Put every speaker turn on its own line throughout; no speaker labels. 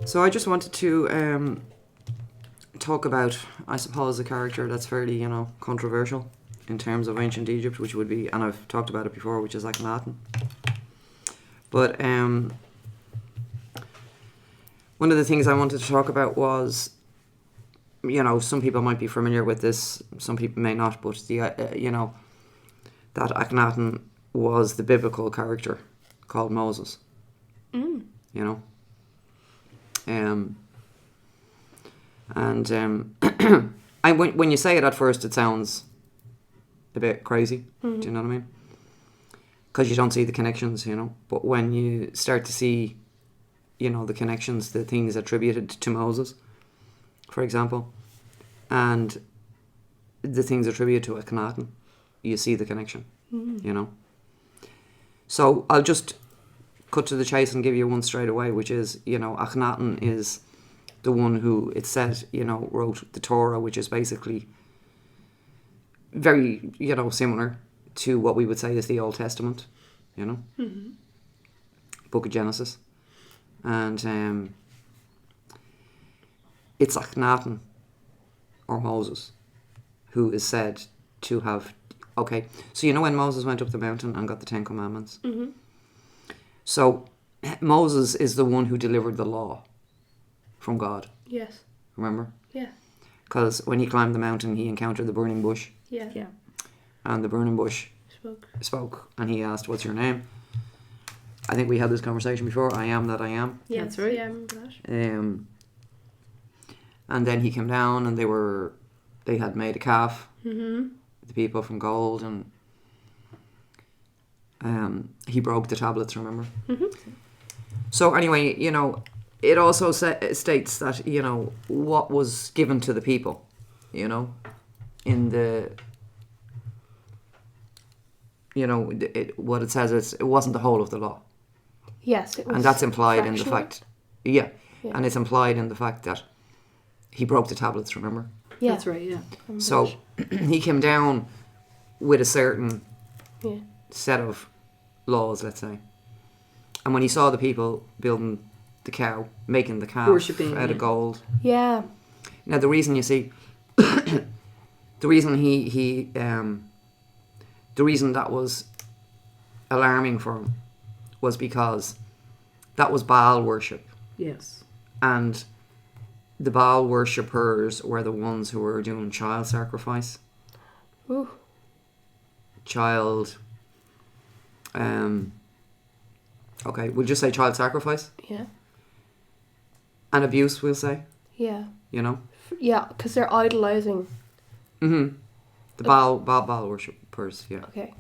So I just wanted to talk about, I suppose, a character that's fairly, controversial in terms of ancient Egypt, which would be, and I've talked about it before, which is Akhenaten. But one of the things I wanted to talk about was, some people might be familiar with this, some people may not, but that Akhenaten was the biblical character called Moses. When you say it at first, it sounds a bit crazy. Do you know what I mean? Because you don't see the connections, But when you start to see, the connections, the things attributed to Moses, for example, and the things attributed to Akhenaten, you see the connection, So I'll just cut to the chase and give you one straight away, which is, Akhenaten is the one who, it said, wrote the Torah, which is basically very, similar to what we would say is the Old Testament, Book of Genesis. And it's Akhenaten, or Moses, who is said to have... Okay, so when Moses went up the mountain and got the Ten Commandments? Mm-hmm. So Moses is the one who delivered the law from God.
Yes.
Remember?
Yeah.
Because when he climbed the mountain, he encountered the burning bush.
Yeah. Yeah.
And the burning bush spoke. And he asked, "What's your name?" I think we had this conversation before. I am that I am.
Yeah, that's right. Yeah, I remember that.
And then he came down and they had made a calf.
Mm-hmm.
The people from gold, and he broke the tablets, remember? Mm-hmm. So anyway, it also states that, what was given to the people, in the, what it says is, it wasn't the whole of the law.
Yes, it was.
And that's implied
fractional.
in the fact, and it's implied in the fact that he broke the tablets, remember?
Yeah.
That's right, yeah.
So he came down with a certain set of laws, let's say. And when he saw the people building the cow, making the calf out of gold.
Yeah.
Now the reason, you see, the reason the reason that was alarming for him was because that was Baal worship.
Yes.
And the Baal worshippers were the ones who were doing child sacrifice.
Ooh.
Child... okay, we'll just say child sacrifice.
Yeah.
And abuse, we'll say.
Yeah.
Yeah,
because they're idolizing.
Mm-hmm. The Baal worshippers, yeah.
Okay.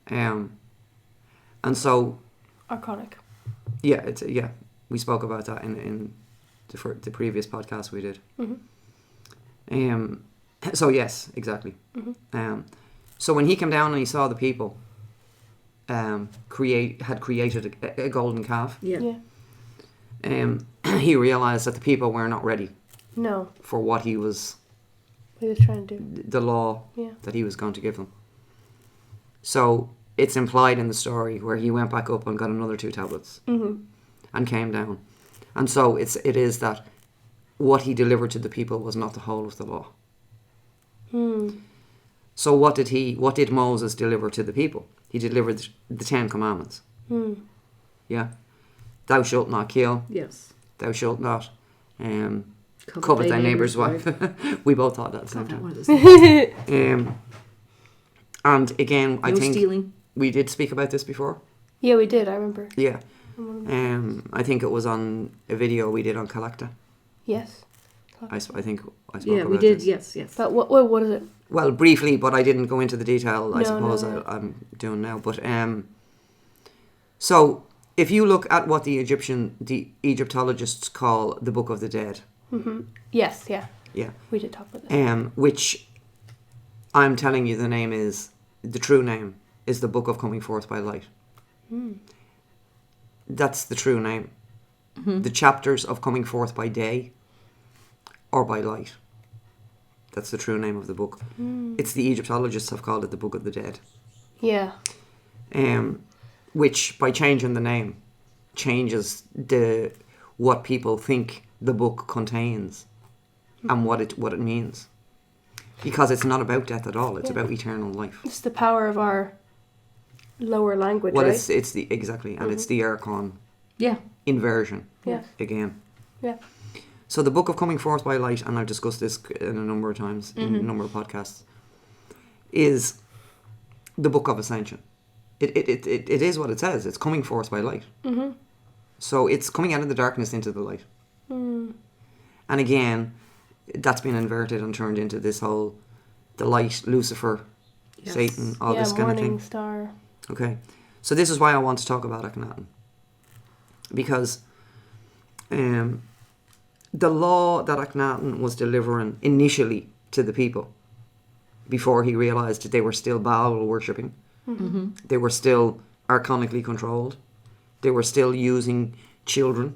And so...
Archonic.
Yeah, we spoke about that in the previous podcast we did. Mm-hmm. So yes, exactly. Mm-hmm. So when he came down and he saw the people had created a golden calf, he realised that the people were not ready.
No.
For what he was
trying to do.
The law that he was going to give them. So it's implied in the story where he went back up and got another 2 tablets. Mm-hmm. And came down. And so it is that what he delivered to the people was not the whole of the law. So what did Moses deliver to the people? He delivered the 10 Commandments. Yeah. Thou shalt not kill.
Yes.
Thou shalt not covet thy neighbour's wife. We both thought that at the same time. And again, I think
stealing.
We did speak about this before.
Yeah, we did, I remember.
Yeah. I think it was on a video we did on Collecta.
Yes.
I think I spoke
yeah,
about
we did.
this.
Yes.
But what is it?
Well, briefly, but I didn't go into the detail. I suppose
No.
I'm doing now. But so if you look at what the Egyptologists call the Book of the Dead.
Mm-hmm. Yes. Yeah.
Yeah.
We did talk about that.
Which I'm telling you, the true name is the Book of Coming Forth by Light. That's the true name. Mm-hmm. The chapters of Coming Forth by Day or by Light. That's the true name of the book. It's the Egyptologists have called it the Book of the Dead.
Yeah.
Which, by changing the name, changes what people think the book contains and what it means. Because it's not about death at all. It's about eternal life.
It's the power of our lower language,
Well,
right?
it's the exactly, and it's the Archon inversion.
Yes.
Again.
Yeah.
So the book of coming forth by light, and I've discussed this in a number of times in a number of podcasts, is the book of Ascension. It is what it says. It's coming forth by light.
Mm-hmm.
So it's coming out of the darkness into the light.
Mm.
And again, that's been inverted and turned into this whole, the light, Lucifer, Satan, all this kind of thing.
Morning star.
Okay. So this is why I want to talk about Ahkhenaten. Because the law that Ahkhenaten was delivering initially to the people, before he realised that they were still Baal worshipping, they were still archonically controlled, they were still using children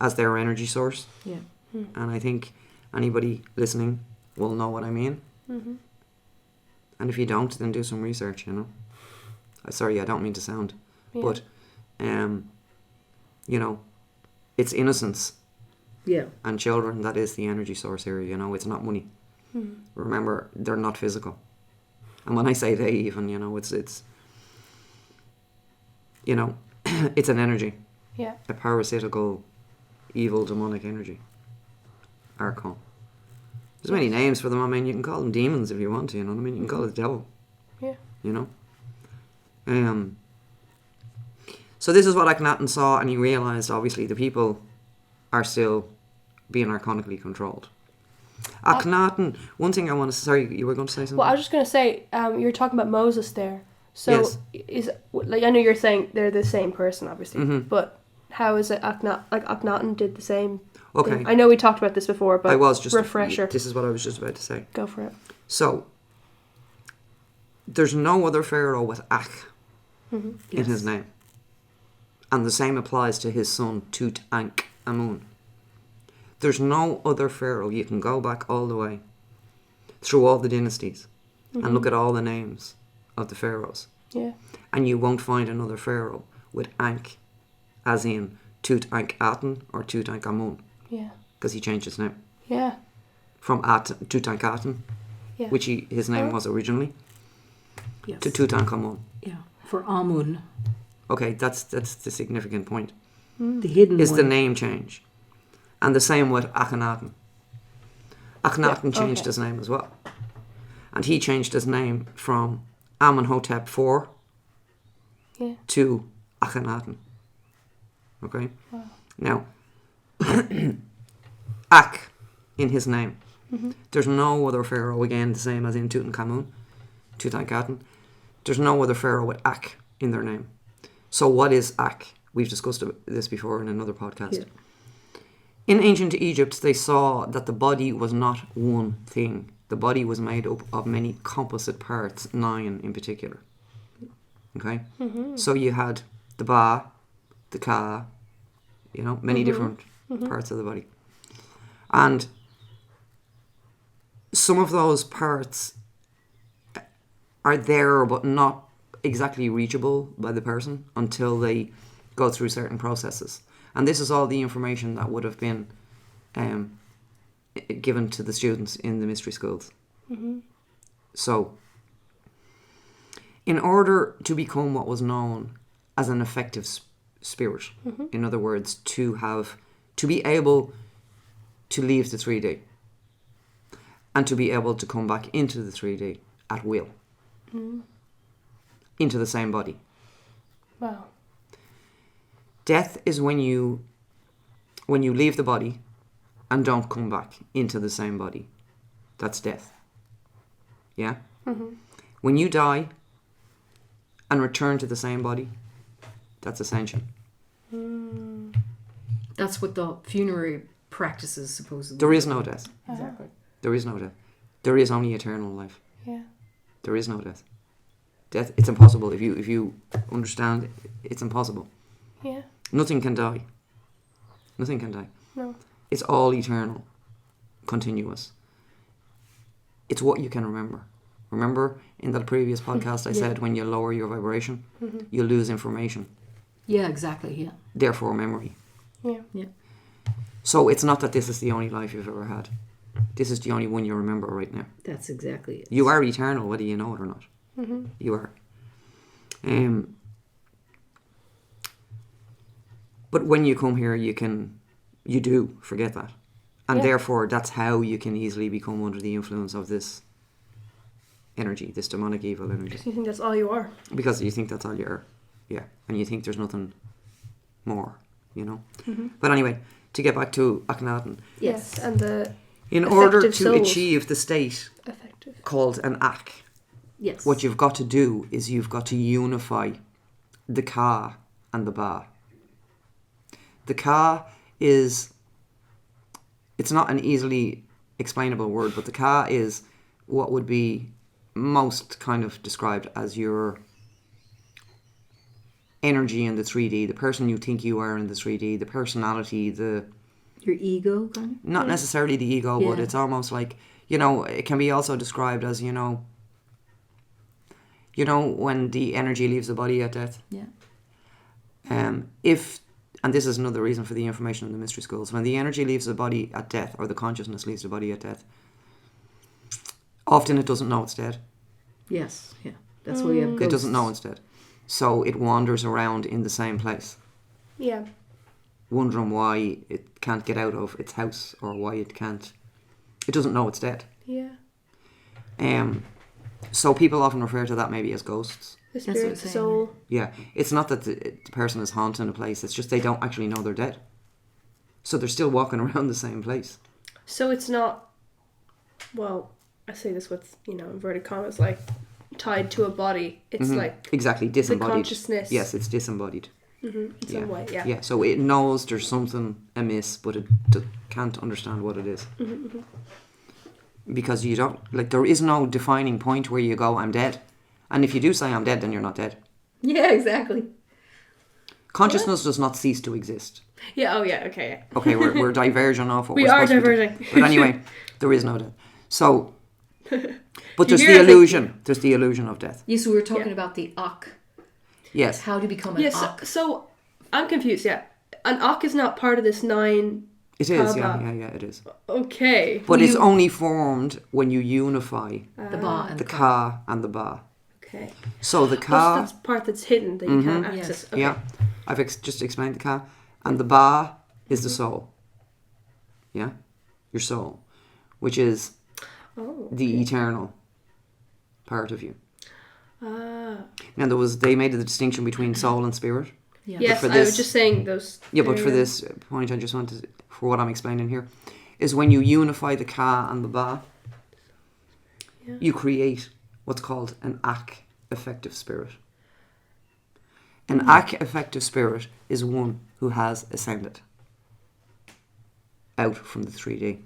as their energy source.
Yeah.
And I think anybody listening will know what I mean.
Mm-hmm.
And if you don't, then do some research, you know. Sorry, I don't mean to sound, but, you know, it's innocence and children that is the energy source here, you know. It's not money.
Mm-hmm.
Remember, they're not physical. And when I say they, even, you know, it's you know, it's an energy.
Yeah.
A parasitical, evil, demonic energy. Archon. There's many names for them. I mean, you can call them demons if you want to, you know what I mean? You can call it the devil.
Yeah.
You know? So this is what Ahkhenaten saw, and he realised, obviously, the people are still being archonically controlled. Ahkhenaten, one thing I want to... Sorry, you were going to say something?
Well, I was just going to say, you were talking about Moses there. So,
Yes.
like, I know you're saying they're the same person, obviously,
Mhm.
but how is it Ahkhenaten did the same
Okay.
thing? I know we talked about this before, but
I was just...
refresher.
This is what I was just about to say.
Go for it.
So, there's no other pharaoh with Akh in his name. And the same applies to his son, Tutankhamun. There's no other pharaoh. You can go back all the way through all the dynasties and look at all the names of the pharaohs.
Yeah.
And you won't find another pharaoh with Ankh, as in Tutankhaten or Tutankhamun,
Yeah.
because he changed his name
Yeah.
from Tutankhaten,
Yeah.
which his name was originally,
Yes.
to Tutankhamun.
Yeah. For Amun,
Okay, that's the significant point.
the hidden
Is
one.
the name change. And the same with Ahkhenaten. Ahkhenaten changed his name as well. And he changed his name from Amenhotep IV to Ahkhenaten. Okay?
Wow.
Now, Akh in his name. There's no other pharaoh, again, the same as in Tutankhaten. There's no other pharaoh with Akh in their name. So what is Akh? We've discussed this before in another podcast.
Yeah.
In ancient Egypt, they saw that the body was not one thing. The body was made up of many composite parts, 9 in particular. Okay? So you had the Ba, the Ka, you know, many different parts of the body. And some of those parts are there but not exactly reachable by the person until they go through certain processes. And this is all the information that would have been given to the students in the mystery schools. So, in order to become what was known as an effective spirit, in other words, to be able to leave the 3D and to be able to come back into the 3D at will, into the same body.
Wow.
Death is when you leave the body and don't come back into the same body. That's death. Yeah? When you die and return to the same body, that's ascension.
That's what the funerary practices supposedly.
There is no death.
Exactly.
There is no death. There is only eternal life.
Yeah.
There is no death. Death, it's impossible. If you understand, it's impossible.
Yeah.
Nothing can die. Nothing can die.
No.
It's all eternal, continuous. It's what you can remember. Remember in that previous podcast I said when you lower your vibration, you lose information.
Yeah, exactly. Yeah.
Therefore memory.
Yeah.
So it's not that this is the only life you've ever had. This is the only one you remember right now.
That's exactly it.
You are eternal, whether you know it or not.
Mm-hmm.
You are. But when you come here, you do forget that. And therefore, that's how you can easily become under the influence of this energy, this demonic evil energy.
Because you think that's all you are.
Because you think that's all you are. Yeah. And you think there's nothing more, you know.
Mm-hmm.
But anyway, to get back to Ahkhenaten.
Yes, and the
In order to
effective souls.
achieve the state
effective.
called an Akh,
Yes.
what you've got to do is you've got to unify the Ka and the Ba. The Ka is, it's not an easily explainable word, but the Ka is what would be most kind of described as your energy in the 3D, the person you think you are in the 3D, the personality,
Your ego, kind of?
not necessarily the ego, but
Yeah.
it's almost like, you know, it can be also described as, you know, when the energy leaves the body at death.
Yeah.
And this is another reason for the information in the mystery schools, when the energy leaves the body at death, or the consciousness leaves the body at death, often it doesn't know it's dead.
Yes. Yeah. That's why you have ghosts.
It doesn't know it's dead. So it wanders around in the same place,
Yeah.
wondering why it can't get out of its house, or why it doesn't know it's dead.
Yeah.
So people often refer to that maybe as ghosts.
The
That's what
spirit,
I'm saying.
soul.
Yeah, it's not that the person is haunting a place, it's just they don't actually know they're dead. So they're still walking around the same place.
So it's not, well, I say this with, inverted commas, like tied to a body. It's like
Exactly, disembodied.
consciousness.
Yes, it's disembodied.
in some way, yeah.
Yeah, so it knows there's something amiss, but it can't understand what it is. Because you don't, like, there is no defining point where you go, I'm dead. And if you do say I'm dead, then you're not dead.
Yeah, exactly.
Consciousness does not cease to exist.
Yeah, oh yeah, okay. Yeah.
Okay, we're diverging off what
We
we're
are
supposed to be
diverging.
But anyway, there is no death. So, but
Do you
there's
hear
the
it?
illusion. There's the illusion of death.
Yeah, so we were talking
Yeah.
about the Akh.
Yes.
How to become an
Yes,
Akh.
so I'm confused, yeah. An Akh is not part of this 9...
It is,
Kaba.
yeah, it is.
Okay.
But it's only formed when you unify
The Ba and
the
the Ka.
Ka and the Ba.
Okay.
So the
Oh, so
Ka,
that's part that's hidden that you can't access.
Yes.
Okay.
yeah, I've just explained the Ka, and the Ba is the soul. Yeah, your soul, which is
Oh.
the eternal part of you.
Ah.
Now they made the distinction between soul and spirit.
Yeah.
Yes,
for
I was
this-
just saying those.
Yeah, but for
areas.
this point, I just wanted, for what I'm explaining here, is when you unify the Ka and the Ba,
Yeah.
you create what's called an Akh effective spirit. An Akh effective spirit is one who has ascended out from the 3D.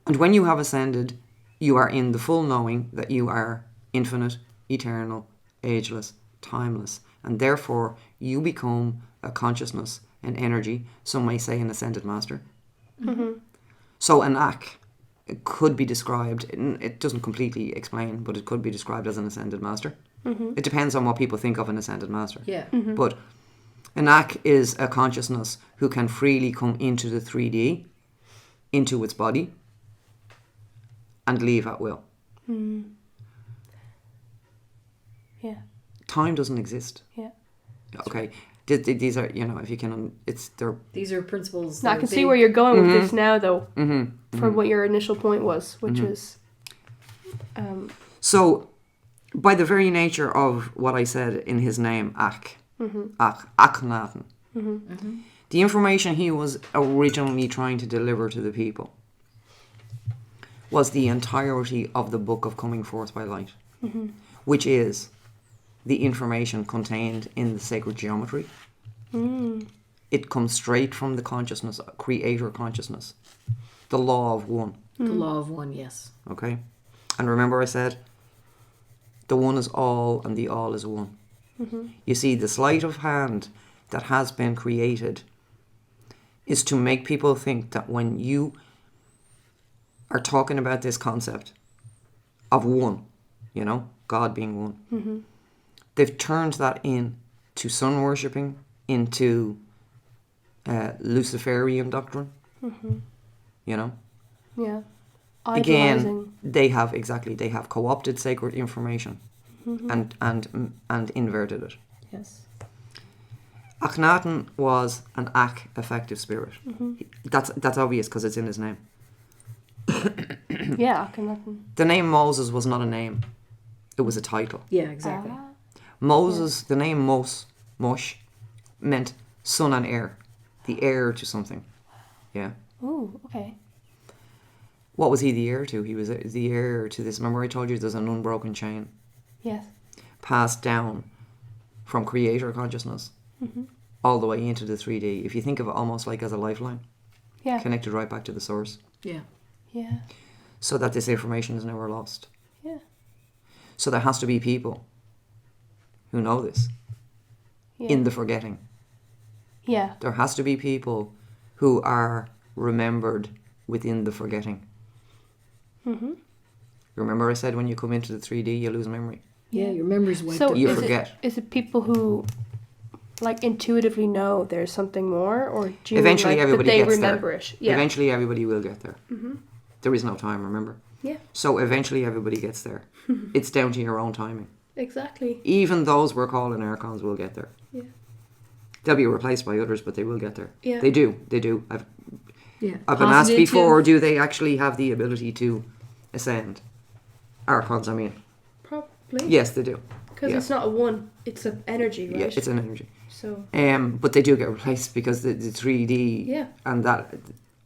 And when you have ascended, you are in the full knowing that you are infinite, eternal, ageless, timeless, and therefore you become a consciousness, an energy, some may say an ascended master. So an Akh could be described, it doesn't completely explain, but it could be described as an ascended master. It depends on what people think of an ascended master.
Yeah.
But an Akh is a consciousness who can freely come into the 3D, into its body, and leave at will.
Yeah.
Time doesn't exist.
Yeah.
Okay, these are, if you can, they're
These are principles.
Now, I
that
can
are
see
big.
where you're going with this now, though, from what your initial point was, which was.
So, by the very nature of what I said in his name, Ahkhenaten, the information he was originally trying to deliver to the people was the entirety of the book of Coming Forth by Light, which is the information contained in the sacred geometry. It comes straight from the consciousness, creator consciousness, the law of one.
The law of one, yes.
Okay? And remember I said, the one is all and the all is one. You see, the sleight of hand that has been created is to make people think that when you are talking about this concept of one, God being one, they've turned that into sun worshipping, into Luciferian doctrine. You know,
Yeah.
again,
Idolizing.
they have co-opted sacred information and inverted it.
Yes.
Ahkhenaten was an Akh effective spirit. That's obvious because it's in his name.
Yeah, Akhenaten.
The name Moses was not a name; it was a title.
Yeah, exactly.
Moses, the name Mosh, meant son and heir, the heir to something. Yeah.
Oh, okay.
What was he the heir to? He was the heir to this. Remember I told you there's an unbroken chain
Yes.
passed down from creator consciousness all the way into the 3D. If you think of it almost like as a lifeline,
Yeah.
connected right back to the source,
Yeah.
Yeah.
so that this information is never lost.
Yeah.
So there has to be people who know this
Yeah.
in the forgetting.
Yeah.
There has to be people who are remembered within the forgetting. Remember I said when you come into the 3D you lose memory.
Yeah, your memory's wiped
So
out.
You
is
forget.
Is it people who like intuitively know there's something more, or do you
Eventually
mean, like,
everybody
that they
gets
remember
there.
it? Yeah.
Eventually everybody will get there. There is no time, remember?
Yeah.
So eventually everybody gets there. It's down to your own timing.
Exactly.
Even those we're calling archons will get there.
Yeah.
They'll be replaced by others, but they will get there.
Yeah.
They do.
Yeah.
I've been asked
Positive
before,
too.
do they actually have the ability to ascend? Archons, I mean.
Probably.
Yes, they do.
Because
Yeah.
it's not a one; it's an energy, right?
Yeah, it's an energy.
So.
But they do get replaced because the 3D
Yeah.
and that.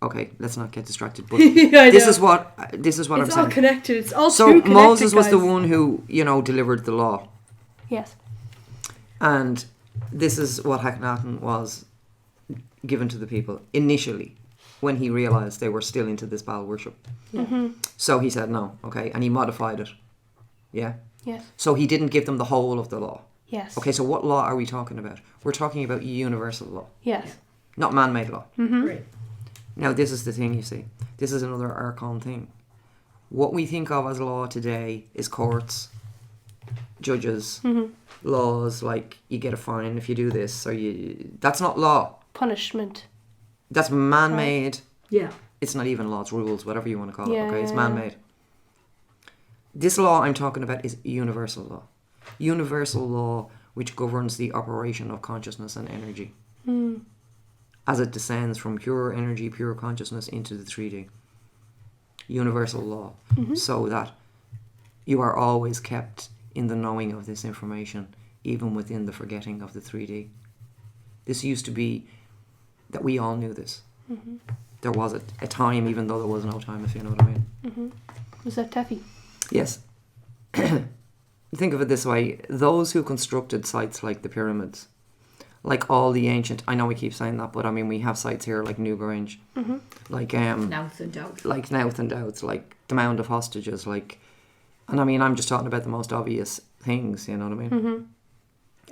Okay, let's not get distracted. But
Yeah, I
this
know.
is what I'm
It's all
saying.
connected. It's all
So
too connected,
Moses was the
guys.
one who delivered the law,
Yes.
and this is what Ahkhenaten was given to the people initially when he realized they were still into this Baal worship. So he said no, okay, and he modified it. Yeah.
Yes.
So he didn't give them the whole of the law.
Yes.
Okay, so what law are we talking about? We're talking about universal law,
Yes.
not man-made law.
Right.
Now, this is the thing, you see. This is another archon thing. What we think of as law today is courts, judges, laws, like you get a fine if you do this, or that's not law.
Punishment.
That's man-made.
Yeah.
It's not even law, it's rules, whatever you want to call it,
Yeah,
okay? It's
yeah,
man-made. This law I'm talking about is universal law. Universal law which governs the operation of consciousness and energy as it descends from pure energy, pure consciousness into the 3D. Universal law. So that you are always kept in the knowing of this information, even within the forgetting of the 3D. This used to be that we all knew this. There was a time, even though there was no time, if you know what I mean.
Was that Teffy?
Yes. Think of it this way. Those who constructed sites like the pyramids, like all the ancient, I know we keep saying that, but I mean we have sites here like Newgrange, like
Nouth and doubt.
like Nouth and Doubts, like the Mound of Hostages, like, and I mean I'm just talking about the most obvious things, you know what I mean?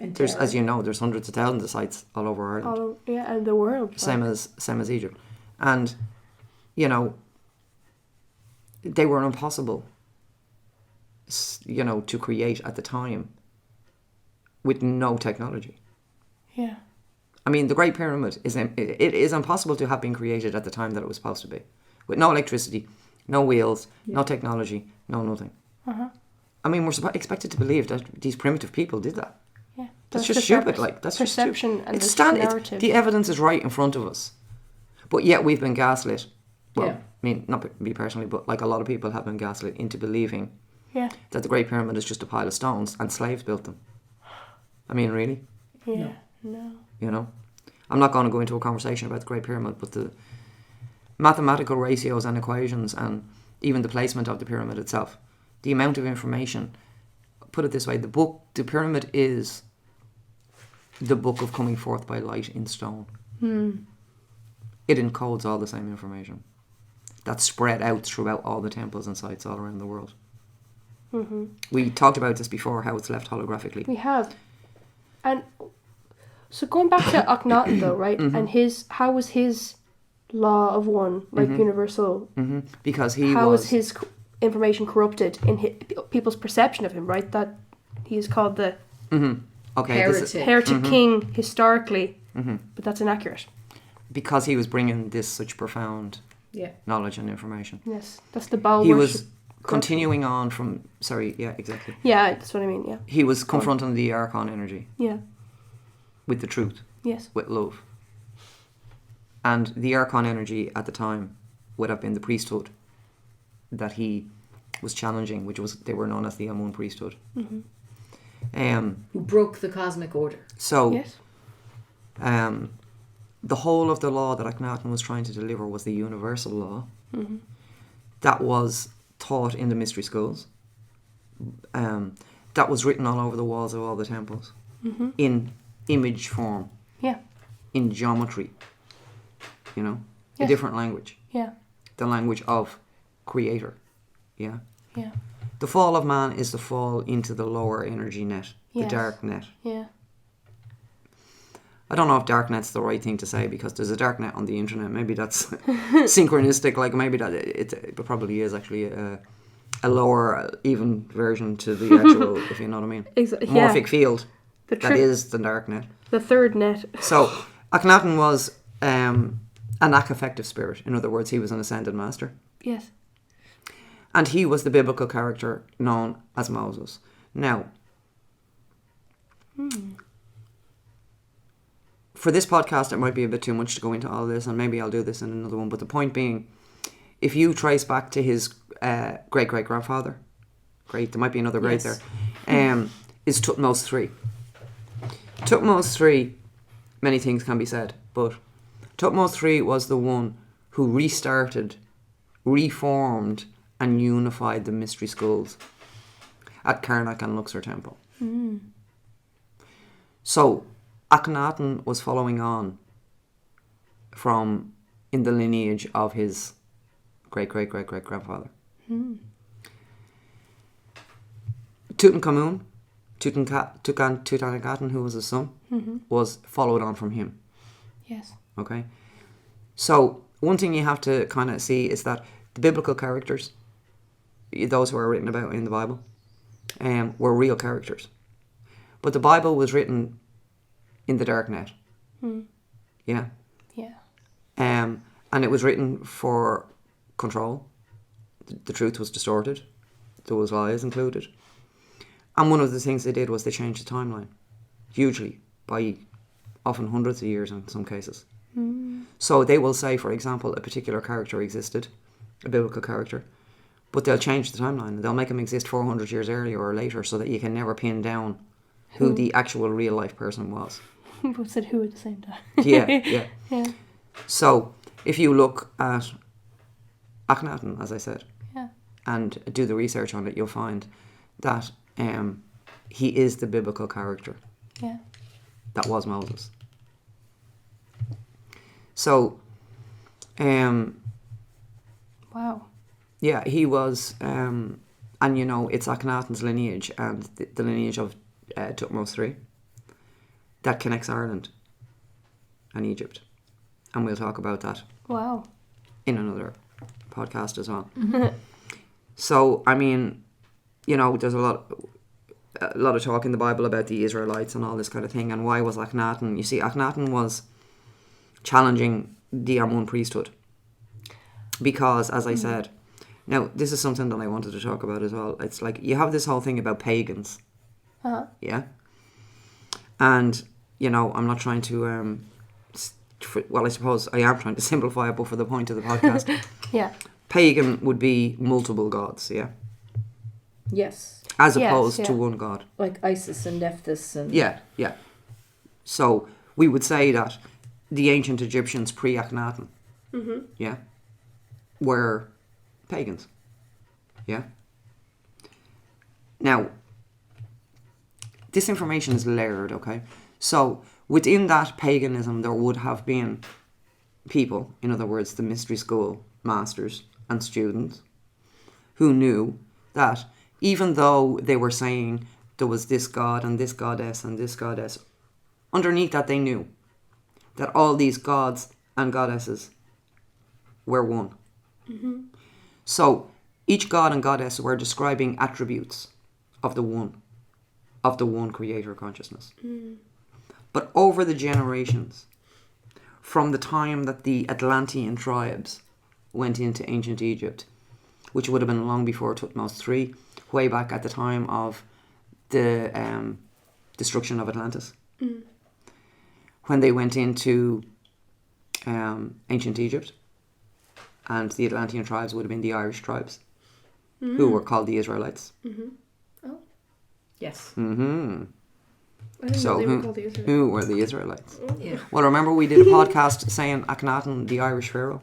And
There's,
terror.
as you know, there's hundreds of thousands of sites all over Ireland,
And the world.
same as Egypt, and they were impossible, to create at the time with no technology.
Yeah.
I mean, the Great Pyramid it is impossible to have been created at the time that it was supposed to be, with no electricity, no wheels, no technology, no nothing. I mean, we're expected to believe that these primitive people did that.
Yeah.
That's just stupid. Like that's
perception
just stupid.
and
It's
the narrative.
the evidence is right in front of us, but yet we've been gaslit. Well,
Yeah.
I mean, not me personally, but like a lot of people have been gaslit into believing
Yeah.
that the Great Pyramid is just a pile of stones and slaves built them. I mean, really?
Yeah. No.
I'm not going to go into a conversation about the Great Pyramid, but the mathematical ratios and equations and even the placement of the pyramid itself, the amount of information, put it this way, the pyramid is the book of coming forth by light in stone. It encodes all the same information that's spread out throughout all the temples and sites all around the world. We talked about this before, how it's left holographically.
We have. And so going back to Akhenaten though, right? And how was his law of one, like universal?
Because he
How
was
was his information corrupted in people's perception of him, right? That he is called the
okay. This is,
Heretic.
heretic king historically, but that's inaccurate.
because he was bringing this such profound
Yeah.
knowledge and information.
Yes, that's the Baal
He
worship.
was continuing on from, sorry, yeah, exactly.
Yeah, that's what I mean. Yeah.
He was confronting the Archon energy
Yeah.
with the truth,
Yes.
with love. And the Archon energy at the time would have been the priesthood that he was challenging, which was, they were known as the Amun priesthood.
Who broke the cosmic order.
So,
Yes.
the whole of the law that Akhenaten was trying to deliver was the universal law that was taught in the mystery schools, that was written all over the walls of all the temples, in image form,
Yeah.
in geometry, you know, a
Yes.
different language,
Yeah.
the language of creator, yeah.
Yeah.
The fall of man is the fall into the lower energy net, the
Yes.
dark net.
Yeah.
I don't know if dark net's the right thing to say, because there's a dark net on the internet. Maybe that's synchronistic. Like, maybe that it probably is actually a lower even version to the actual, if you know what I mean,
Exactly.
morphic field
The
that is the dark net.
the third net.
So Akhenaten was an affective spirit. In other words, he was an ascended master,
Yes.
and he was the biblical character known as Moses. Now, for this podcast, it might be a bit too much to go into all this, and maybe I'll do this in another one. But the point being, if you trace back to his great-great-grandfather, great, there might be another great
Yes.
there, is Thutmose III. Thutmose III, many things can be said, but Thutmose III was the one who restarted, reformed, and unified the mystery schools at Karnak and Luxor Temple. So, Akhenaten was following on from in the lineage of his great-great-great-great-grandfather. Tutankhaten, who was his son, was followed on from him.
Yes.
Okay? So, one thing you have to kind of see is that the biblical characters, those who are written about in the Bible, were real characters. But the Bible was written in the dark net. Yeah.
Yeah.
And it was written for control. The truth was distorted. There was lies included. And one of the things they did was they changed the timeline. Hugely. By often hundreds of years in some cases. So they will say, for example, a particular character existed, a biblical character, but they'll change the timeline. They'll make him exist 400 years earlier or later so that you can never pin down who the actual real life person was.
People said who at the same time.
Yeah.
Yeah.
So, if you look at Ahkhenaten, as I said,
Yeah.
and do the research on it, you'll find that he is the biblical character
Yeah.
that was Moses. So,
Wow.
yeah, he was, and you know, it's Akhenaten's lineage and the lineage of Thutmose III that connects Ireland and Egypt. And we'll talk about that
Wow.
in another podcast as well. So, I mean, you know, there's a lot of talk in the Bible about the Israelites and all this kind of thing. And why was Akhenaten? You see, Akhenaten was challenging the Amun priesthood. Because, as I said, now, this is something that I wanted to talk about as well. It's like, you have this whole thing about pagans.
Uh-huh.
Yeah? And, you know, I'm not trying to, well, I suppose I am trying to simplify it, but for the point of the podcast,
Yeah.
pagan would be multiple gods, yeah?
Yes.
As
Yes,
opposed to
yeah.
one god.
Like Isis and Nephthys and...
Yeah. So, we would say that the ancient Egyptians pre-Akhenaten, yeah, were pagans, yeah? Now, this information is layered, okay? So, within that paganism, there would have been people, in other words, the mystery school masters and students, who knew that even though they were saying there was this god and this goddess and this goddess, underneath that they knew that all these gods and goddesses were one. So, each god and goddess were describing attributes of the one creator consciousness. But over the generations, from the time that the Atlantean tribes went into ancient Egypt, which would have been long before Thutmose III, way back at the time of the destruction of Atlantis. When they went into ancient Egypt, and the Atlantean tribes would have been the Irish tribes, who were called the Israelites.
Oh.
Yes.
Mm-hmm.
I didn't
So
know they were called the Israelites.
who were the Israelites?
Yeah.
Well, remember we did a podcast saying Ahkhenaten, the Irish pharaoh?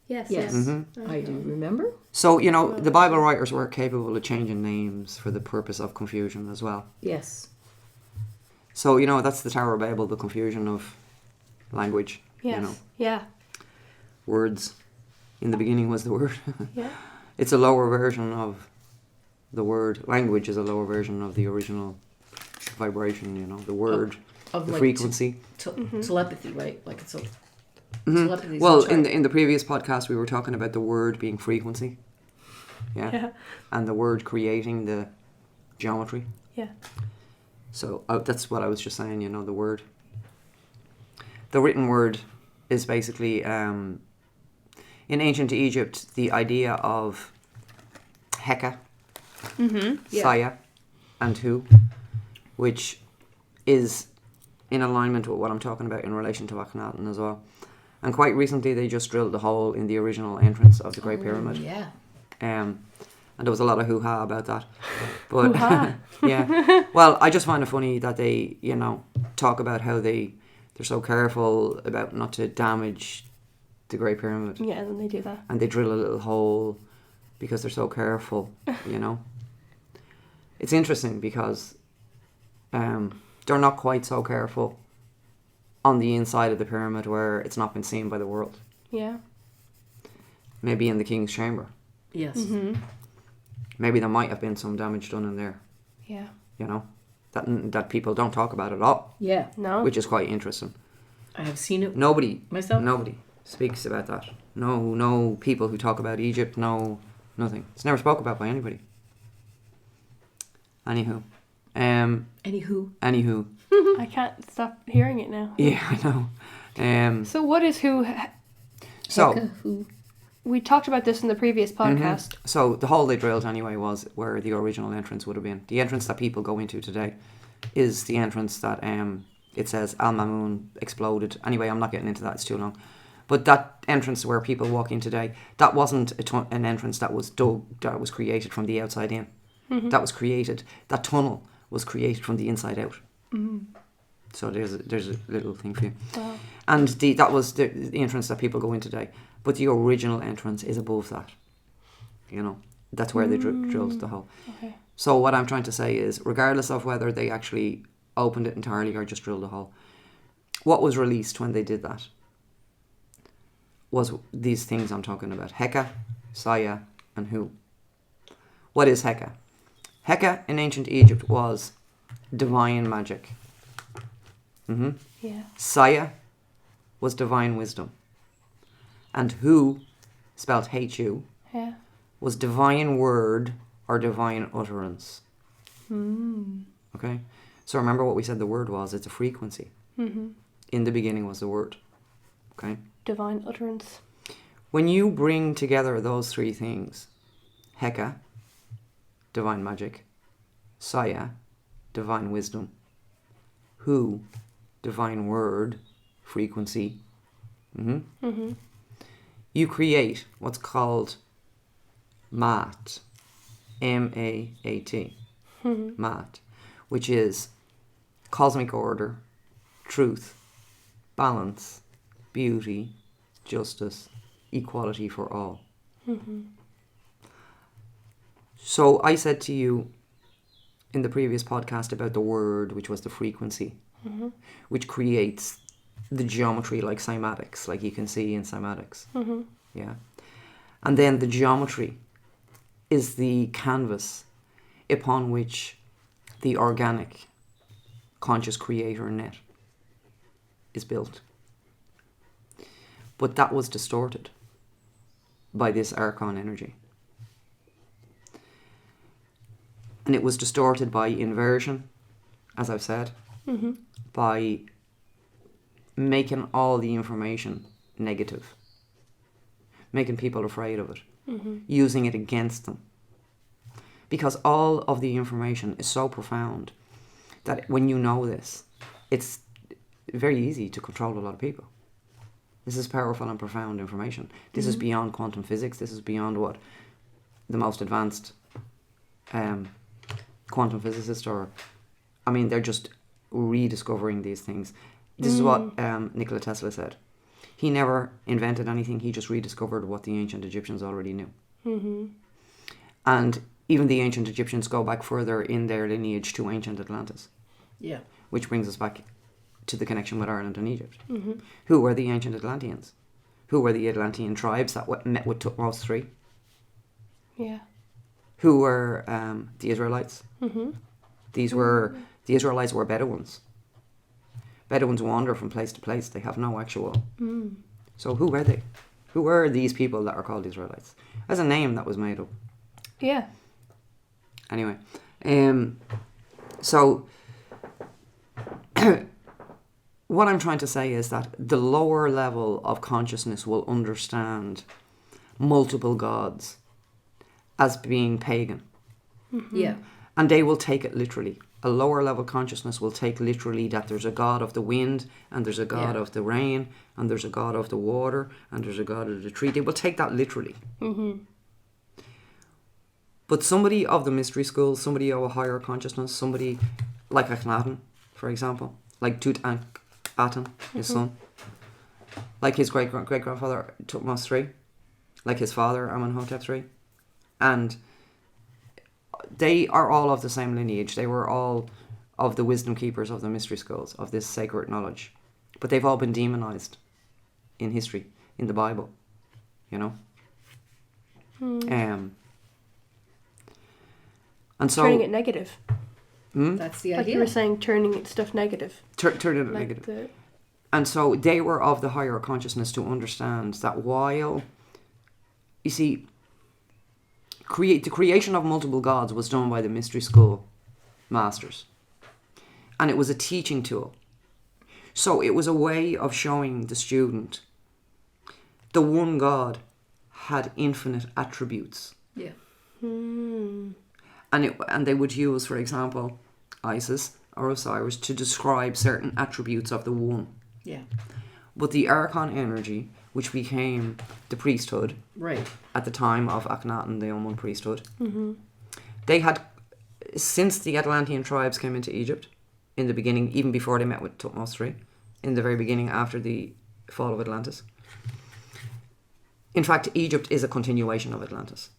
Yes.
Yes.
Mm-hmm.
I do remember.
So, you know, the Bible writers were capable of changing names for the purpose of confusion as well.
Yes.
So, you know, that's the Tower of Babel, the confusion of language.
Yes.
You know,
Yeah.
words. In the beginning was the word.
Yeah.
It's a lower version of the word. Language is a lower version of the original vibration, you know, the word,
Of
the
like
frequency.
telepathy, right? Like it's a
Mhm.
telepathy. is
Well,
a chart.
in the previous podcast, we were talking about the word being frequency. Yeah.
Yeah.
And the word creating the geometry.
Yeah.
So that's what I was just saying, you know, the word. The written word is basically, in ancient Egypt, the idea of Heka,
Yeah.
Saya, and Hu, which is in alignment with what I'm talking about in relation to Akhenaten as well. And quite recently, they just drilled the hole in the original entrance of the Great Pyramid.
Yeah.
And there was a lot of hoo-ha about that. But
Hoo-ha.
yeah. Well, I just find it funny that they, you know, talk about how they're so careful about not to damage the Great Pyramid.
Yeah, then they do that.
And they drill a little hole because they're so careful, you know. It's interesting because they're not quite so careful on the inside of the pyramid where it's not been seen by the world.
Yeah.
Maybe in the king's chamber.
Yes.
Maybe there might have been some damage done in there,
Yeah.
you know, that people don't talk about at all,
Yeah.
No.
which is quite interesting.
I have seen it
Nobody
myself.
speaks about that. No people who talk about Egypt, nothing. It's never spoke about by anybody. Anywho.
Anywho.
I can't stop hearing it now.
Yeah, I know.
So what is who?
So,
Who?
We talked about this in the previous podcast.
so the hole they drilled anyway was where the original entrance would have been. The entrance that people go into today is the entrance that it says Al Mamun exploded. Anyway, I'm not getting into that, it's too long. But that entrance where people walk in today, that wasn't an entrance that was dug, that was created from the outside in. That was created, that tunnel was created from the inside out. So there's a little thing for you.
Wow.
And that was the entrance that people go in today. But the original entrance is above that. You know, that's where they drilled the hole.
Okay.
So what I'm trying to say is, regardless of whether they actually opened it entirely or just drilled a hole, what was released when they did that was these things I'm talking about. Heka, Saya, and Hu. What is Heka? Heka in ancient Egypt was divine magic.
Yeah.
Saya was divine wisdom. And Hu, spelled H-U,
Yeah.
was divine word or divine utterance. Okay? So remember what we said the word was. It's a frequency. In the beginning was the word. Okay?
Divine utterance.
When you bring together those three things, Heka, divine magic, Saya, divine wisdom, Hu, divine word, frequency, you create what's called Maat, M-A-A-T, Maat, which is cosmic order, truth, balance, beauty, justice, equality for all. So I said to you in the previous podcast about the word, which was the frequency, which creates the geometry like cymatics, like you can see in cymatics. Yeah. And then the geometry is the canvas upon which the organic conscious creator net is built. But that was distorted by this archon energy. And it was distorted by inversion, as I've said, by making all the information negative, making people afraid of it, using it against them. Because all of the information is so profound that when you know this, it's very easy to control a lot of people. This is powerful and profound information. This is beyond quantum physics. This is beyond what the most advanced quantum physicists they're just rediscovering these things. This is what Nikola Tesla said. He never invented anything. He just rediscovered what the ancient Egyptians already knew. Mm-hmm. And even the ancient Egyptians go back further in their lineage to ancient Atlantis. Yeah. Which brings us back to the connection with Ireland and Egypt. Mm-hmm. Who were the ancient Atlanteans? Who were the Atlantean tribes that met with Thoth Hill? Yeah. Who were the Israelites? Mm-hmm. The Israelites were Bedouins. Bedouins wander from place to place. They have no actual... So who were they? Who were these people that are called Israelites? That's a name that was made up. Yeah. Anyway. So... what I'm trying to say is that the lower level of consciousness will understand multiple gods as being pagan. Mm-hmm. Yeah. And they will take it literally. A lower level consciousness will take literally that there's a god of the wind, and there's a god of the rain, and there's a god of the water, and there's a god of the tree. They will take that literally. Mm-hmm. But somebody of the mystery school, somebody of a higher consciousness, somebody like Ahkhenaten, for example, like Thoth, his son, like his great-grandfather Thutmose III, like his father Amenhotep III, and they are all of the same lineage. They were all of the wisdom keepers of the mystery schools, of this sacred knowledge. But they've all been demonized in history, in the Bible, you know? And so...
Turning it negative.
That's the idea.
Like you were saying, turning stuff negative.
Turning it negative. And so they were of the higher consciousness to understand that while... You see... the creation of multiple gods was done by the mystery school masters. And it was a teaching tool. So it was a way of showing the student the one God had infinite attributes. Yeah. And they would use, for example, Isis or Osiris to describe certain attributes of the one. Yeah. But the Archon energy, which became the priesthood, right, at the time of Ahkhenaten, the Unknown priesthood, they had, since the Atlantean tribes came into Egypt, in the beginning, even before they met with Thutmose III, in the very beginning after the fall of Atlantis. In fact, Egypt is a continuation of Atlantis.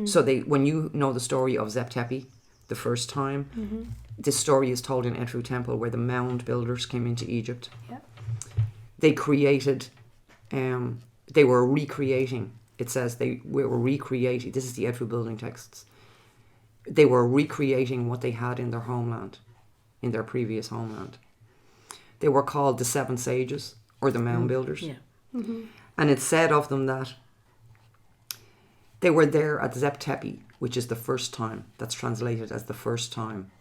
So when you know the story of Zep-Tepi, the first time, this story is told in Edfu Temple, where the mound builders came into Egypt. Yeah. They created... they were recreating, it says they were recreating, this is the Edfu building texts, they were recreating what they had in their homeland, in their previous homeland. They were called the Seven Sages, or the Mound Builders. Yeah. And it said of them that they were there at Zep-Tepi, which is the first time, that's translated as the first time.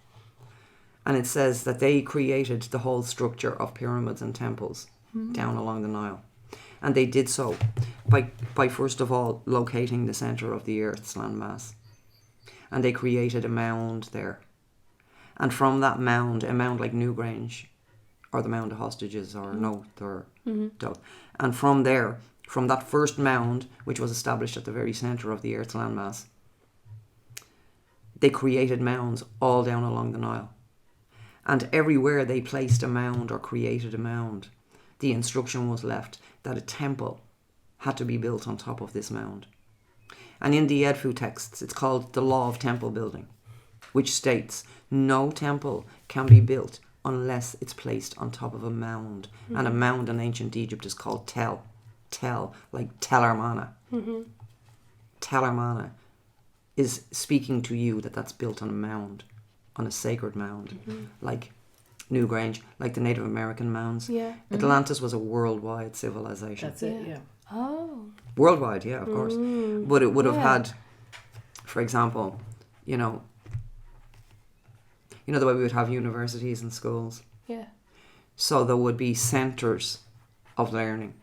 And it says that they created the whole structure of pyramids and temples down along the Nile. And they did so by first of all locating the centre of the Earth's landmass. And they created a mound there. And from that mound, a mound like Newgrange, or the Mound of Hostages, or Note, or Dove. And from there, from that first mound, which was established at the very centre of the Earth's landmass, they created mounds all down along the Nile. And everywhere they placed a mound or created a mound, the instruction was left that a temple had to be built on top of this mound. And in the Edfu texts, it's called the Law of Temple Building, which states no temple can be built unless it's placed on top of a mound. And a mound in ancient Egypt is called Tel, like Telarmana. Telarmana is speaking to you that's built on a mound, on a sacred mound, like Newgrange, like the Native American mounds. Yeah. Atlantis was a worldwide civilization.
That's it, yeah.
Oh.
Worldwide, yeah, of course. But it would have had, for example, you know the way we would have universities and schools? Yeah. So there would be centres of learning.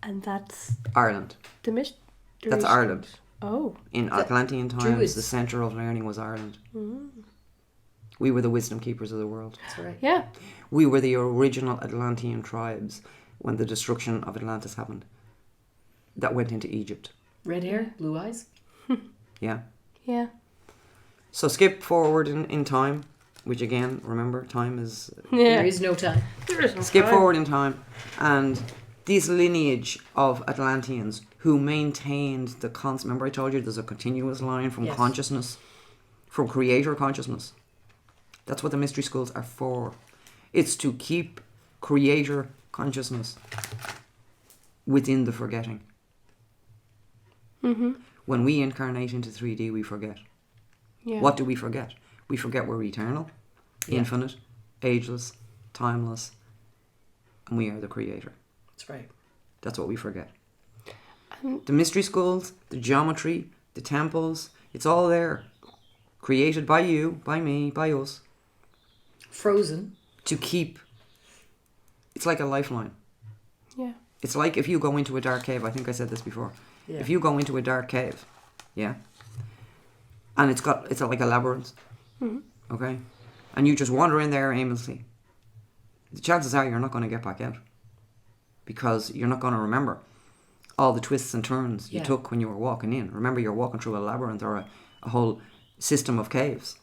And that's
Ireland.
the mystery.
That's Ireland.
Oh.
In Atlantean times,
Druids.
the centre of learning was Ireland. We were the wisdom keepers of the world.
That's right.
Yeah.
We were the original Atlantean tribes when the destruction of Atlantis happened. That went into Egypt.
Red hair, blue eyes.
Yeah.
Yeah.
So skip forward in time, which again, remember, time is...
Yeah.
There is no time.
There is no
Skip
time.
forward in time, and this lineage of Atlanteans who maintained the constant... Remember I told you there's a continuous line from
Yes.
consciousness, from creator consciousness. That's what the mystery schools are for. It's to keep creator consciousness within the forgetting.
Mm-hmm.
When we incarnate into 3D, we forget.
Yeah.
What do we forget? We forget we're eternal, infinite, ageless, timeless, and we are the creator.
That's right.
That's what we forget.
Um,
The mystery schools, the geometry, the temples, it's all there. Created by you, by me, by us,
Frozen.
to keep... It's like a lifeline.
Yeah.
It's like if you go into a dark cave, I think I said this before.
Yeah.
If you go into a dark cave, yeah, and it's like a labyrinth, okay, and you just wander in there aimlessly, the chances are you're not going to get back out because you're not going to remember all the twists and turns you
Yeah.
took when you were walking in. Remember, you're walking through a labyrinth or a whole system of caves.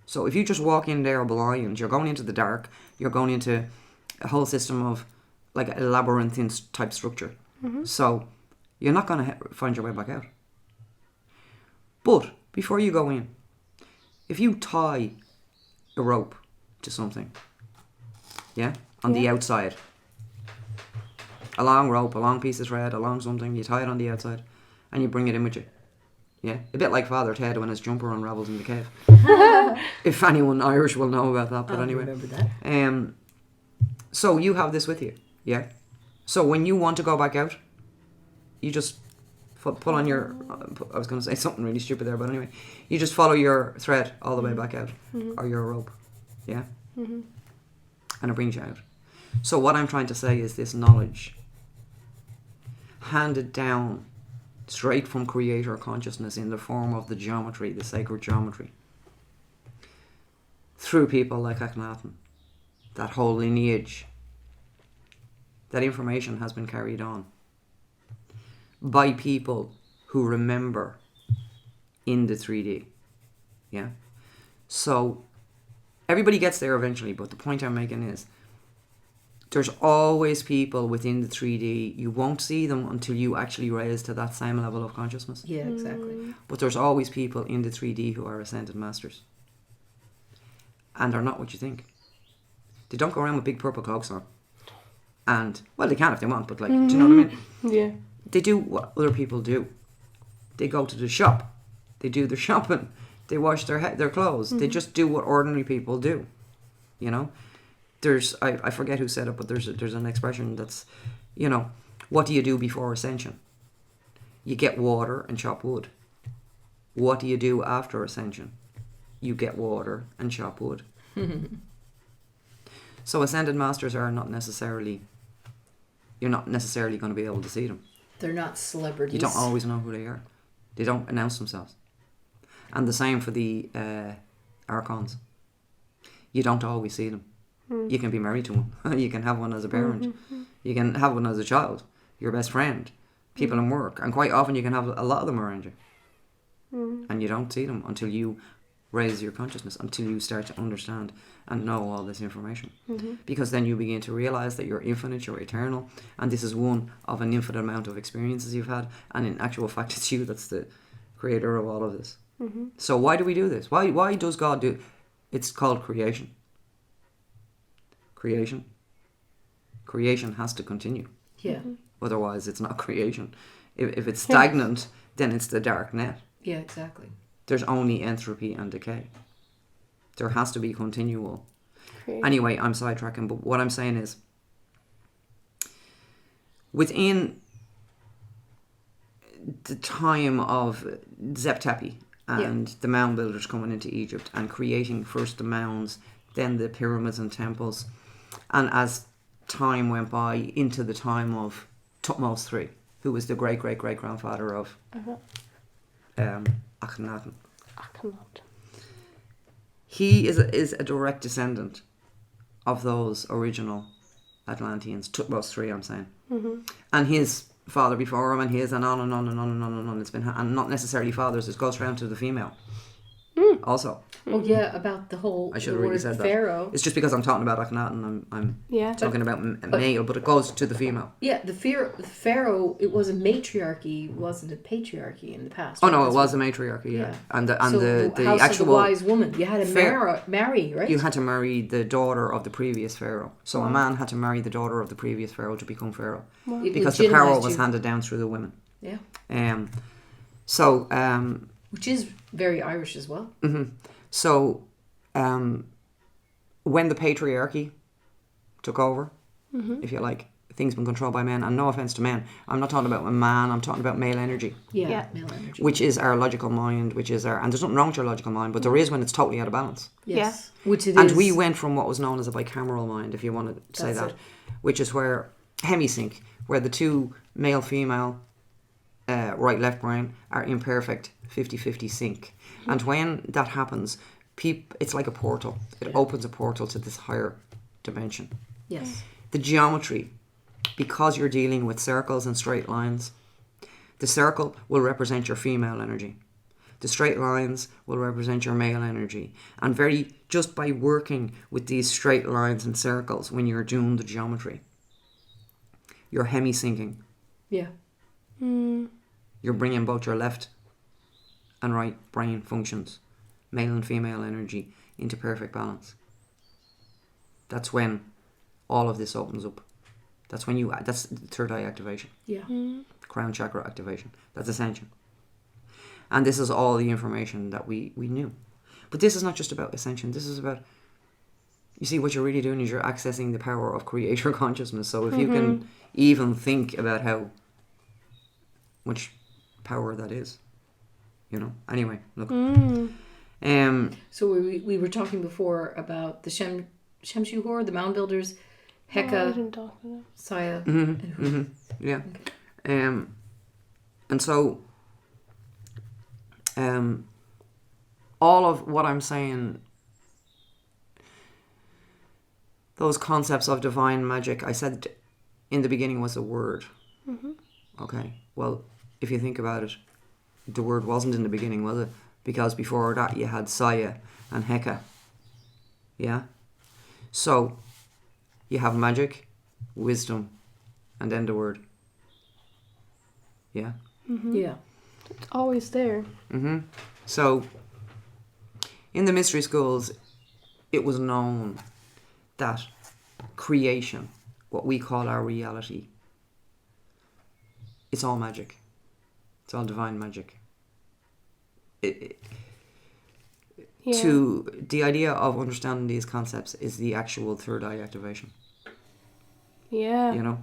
So if you just walk in there blind, you're going into the dark, you're going into a whole system of like a labyrinthine type structure. So you're not going to find your way back out. But before you go in, if you tie a rope to something, yeah, on the outside, a long rope, a long piece of thread, a long something, you tie it on the outside and you bring it in with you. Yeah, a bit like Father Ted when his jumper unravels in the cave. If anyone Irish will know about that, but
I
anyway.
remember that.
So you have this with you, yeah? So when you want to go back out, you just pull on your... I was going to say something really stupid there, but anyway. You just follow your thread all the way back out, or your rope, yeah? And it brings you out. So what I'm trying to say is this knowledge, handed down straight from creator consciousness in the form of the geometry, the sacred geometry, through people like Ahkhenaten, that whole lineage, that information has been carried on by people who remember in the 3D. Yeah? So everybody gets there eventually, but the point I'm making is there's always people within the 3D. You won't see them until you actually raise to that same level of consciousness.
Yeah, exactly.
But there's always people in the 3D who are ascended masters. And they're not what you think. They don't go around with big purple cloaks on. And, well, they can if they want, but like, do you know what I mean?
Yeah.
They do what other people do. They go to the shop. They do their shopping. They wash their clothes. They just do what ordinary people do. You know? There's, I forget who said it, but there's an expression that's, you know, what do you do before Ascension? You get water and chop wood. What do you do after Ascension? You get water and chop wood. So Ascended Masters are not necessarily, you're not necessarily going to be able to see them.
They're not celebrities.
You don't always know who they are. They don't announce themselves. And the same for the Archons. You don't always see them. You can be married to one. You can have one as a parent. You can have one as a child. Your best friend. People in work. And quite often you can have a lot of them around you. And you don't see them until you raise your consciousness, until you start to understand and know all this information. Because then you begin to realize that you're infinite, you're eternal, and this is one of an infinite amount of experiences you've had, and in actual fact it's you that's the creator of all of this. So why do we do this? Why does God do... It's called creation. Creation has to continue.
Yeah.
Otherwise it's not creation. If it's stagnant, then it's the dark net.
Yeah, exactly.
There's only entropy and decay. There has to be continual.
Creation.
Anyway, I'm sidetracking, but what I'm saying is, within the time of Zep-Tepi and the mound builders coming into Egypt and creating first the mounds, then the pyramids and temples, And as time went by into the time of Thutmose III, who was the great-great-great-grandfather of Akhenaten.
Ahkhenaten.
He is a direct descendant of those original Atlanteans, Thutmose III, I'm saying. And his father before him, and his, and on and on and on and on and on. It's been, and not necessarily fathers, it goes round to the female. Also.
Oh yeah, about the whole
I should have
the
really
word
said that.
pharaoh.
It's just because I'm talking about Akhenaten, I'm
Yeah.
talking about male, but it goes to the female.
Yeah, the pharaoh. It was a matriarchy, wasn't a patriarchy in the past.
Oh
right?
no, it
That's
was
what-
a matriarchy, yeah.
Yeah.
And the
House
actual
of the wise woman. You had to
Pharaoh-
marry, right?
you had to marry the daughter of the previous pharaoh. So a man had to marry the daughter of the previous pharaoh to become pharaoh,
It
because the power
legitimized
was
you.
handed down through the women.
Yeah,
So
which is very Irish as well.
So, when the patriarchy took over, if you like, things been controlled by men, and no offense to men, I'm not talking about a man, I'm talking about male energy,
Yeah, male energy.
which is our logical mind, which is our, and there's nothing wrong with your logical mind, but there is when it's totally out of balance.
Yes, which it
And
is.
we went from what was known as a bicameral mind, if you want to say
That's
that,
it.
which is where hemisync, where the two male-female, right-left brain are imperfect 50-50 sync. And when that happens, it's like a portal. It opens a portal to this higher dimension.
Yes.
The geometry, because you're dealing with circles and straight lines, the circle will represent your female energy. The straight lines will represent your male energy. And just by working with these straight lines and circles, when you're doing the geometry, you're hemi-syncing.
Yeah.
You're bringing both your left and right brain functions, male and female energy, into perfect balance. That's when all of this opens up. That's when that's the third eye activation.
Yeah.
Crown chakra activation. That's Ascension. And this is all the information that we knew. But this is not just about Ascension. This is about, you see, what you're really doing is you're accessing the power of creator consciousness. So if you can even think about how much power that is, Anyway, look.
So we were talking before about the Shemshu-Hor, the mound builders,
I
Heka,
didn't talk to them.
Saya, and who?
Yeah. And so all of what I'm saying, those concepts of divine magic, I said in the beginning was a word. Okay. Well, if you think about it, the word wasn't in the beginning, was it? Because before that you had Saya and Heka. Yeah? So, you have magic, wisdom, and then the word. Yeah?
Yeah.
It's always there.
So, in the mystery schools, it was known that creation, what we call our reality, it's all magic. It's all divine magic. The idea of understanding these concepts is the actual third eye activation.
Yeah.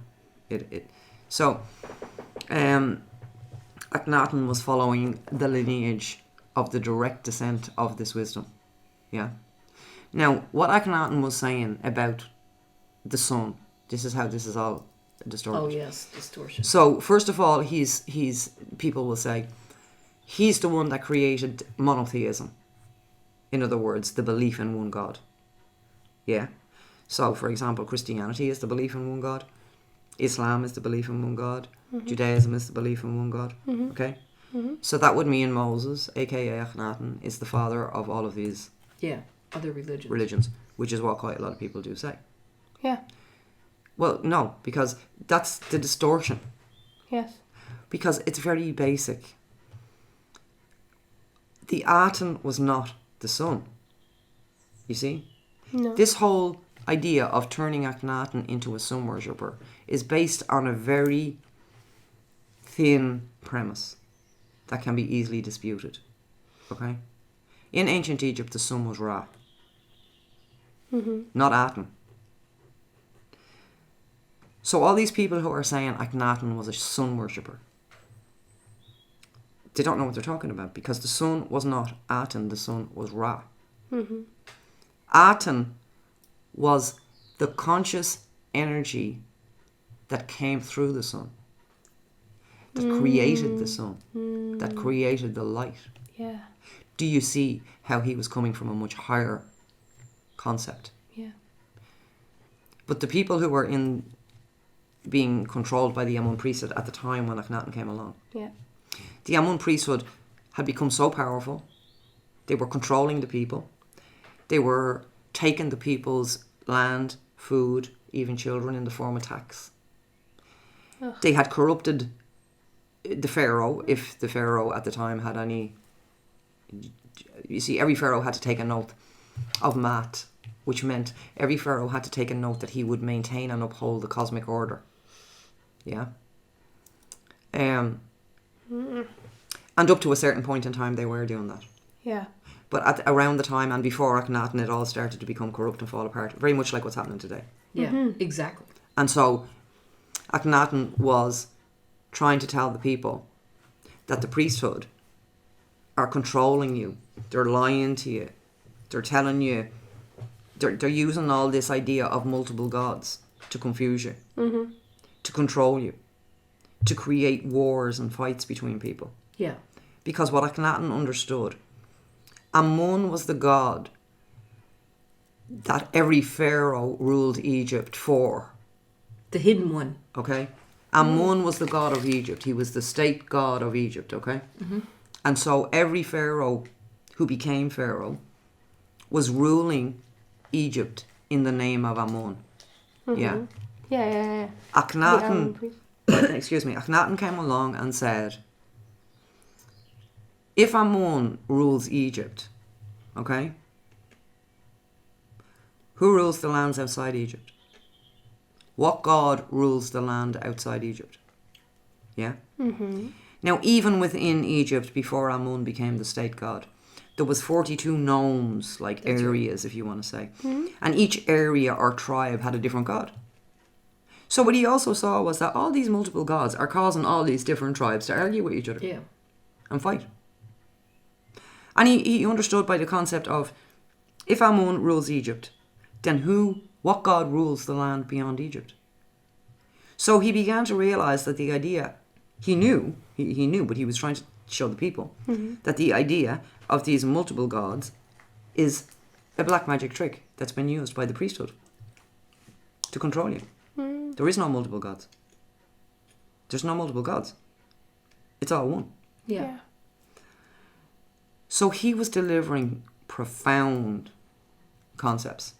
So Akhenaten was following the lineage of the direct descent of this wisdom. Yeah. Now, what Akhenaten was saying about the sun, this is how this is all distorted.
Oh yes, distortion.
So first of all, he's people will say he's the one that created monotheism. In other words, the belief in one God. Yeah. So, for example, Christianity is the belief in one God. Islam is the belief in one God. Judaism is the belief in one God. Okay? So that would mean Moses, aka Ahkhenaten, is the father of all of these
Other religions.
which is what quite a lot of people do say.
Yeah.
Well, no, because that's the distortion.
Yes.
Because it's very basic. The atom was not the sun. You see?
No.
This whole idea of turning Akhenaten into a sun worshipper is based on a very thin premise that can be easily disputed. Okay? In ancient Egypt, the sun was Ra. Not Aten. So all these people who are saying Akhenaten was a sun worshipper, they don't know what they're talking about, because the sun was not Aten, the sun was Ra. Aten was the conscious energy that came through the sun, that created the sun, that created the light.
Yeah.
Do you see how he was coming from a much higher concept?
Yeah.
But the people who were being controlled by the Amun priesthood at the time when Akhenaten came along, the Amun priesthood had become so powerful. They were controlling the people. They were taking the people's land, food, even children in the form of tax. Ugh. They had corrupted the pharaoh, if the pharaoh at the time had any. You see, every pharaoh had to take an oath of Maat, which meant every pharaoh had to take an oath that he would maintain and uphold the cosmic order. Yeah. And up to a certain point in time, they were doing that.
Yeah.
But around the time and before Akhenaten, it all started to become corrupt and fall apart. Very much like what's happening today.
Yeah, exactly.
And so Akhenaten was trying to tell the people that the priesthood are controlling you. They're lying to you. They're telling you. They're using all this idea of multiple gods to confuse you, to control you, to create wars and fights between people.
Yeah.
Because what Akhenaten understood, Amun was the god that every pharaoh ruled Egypt for.
The hidden one.
Okay? Amun was the god of Egypt. He was the state god of Egypt, okay? And so every pharaoh who became pharaoh was ruling Egypt in the name of Amun. Yeah.
Yeah.
Akhenaten, Akhenaten came along and said, if Amun rules Egypt, okay, who rules the lands outside Egypt? What god rules the land outside Egypt? Yeah? Now, even within Egypt, before Amun became the state god, there was 42 nomes, like That's areas, right. if you want to say. And each area or tribe had a different god. So what he also saw was that all these multiple gods are causing all these different tribes to argue with each other.
Yeah.
And fight. And he understood by the concept of, if Amun rules Egypt, then what god rules the land beyond Egypt? So he began to realize that the idea, he knew, but he was trying to show the people, that the idea of these multiple gods is a black magic trick that's been used by the priesthood to control you. There is no multiple gods. There's no multiple gods. It's all one.
Yeah.
So he was delivering profound concepts.